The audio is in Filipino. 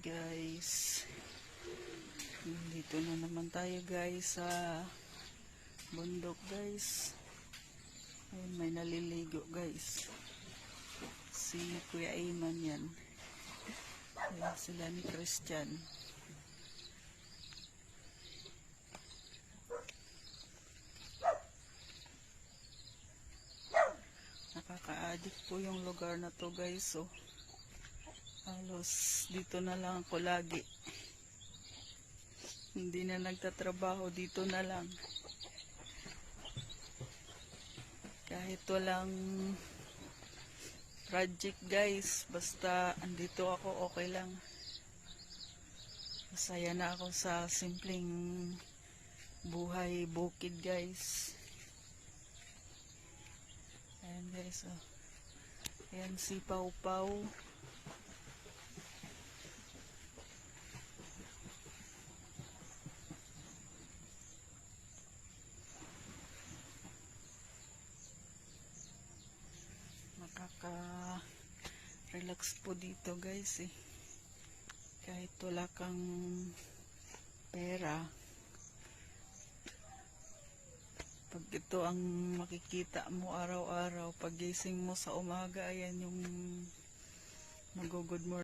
Guys, dito na naman tayo guys sa bundok guys. Ayun, may naliligo guys, si Kuya Ayman yan. Ayun, sila ni Christian. Nakaka-addict po yung lugar na to guys. So halos dito na lang ako lagi, hindi na nagtatrabaho, dito na lang. Kahit walang project guys, basta andito ako, okay lang. Masaya na ako sa simpleng buhay bukid guys. Ayan guys, oh. Ayan si Pau Pau. Nakaka-relax po dito guys eh. Kahit wala kang pera, pag ito ang makikita mo araw-araw, pag gising mo sa umaga, ayan yung mag-good morning.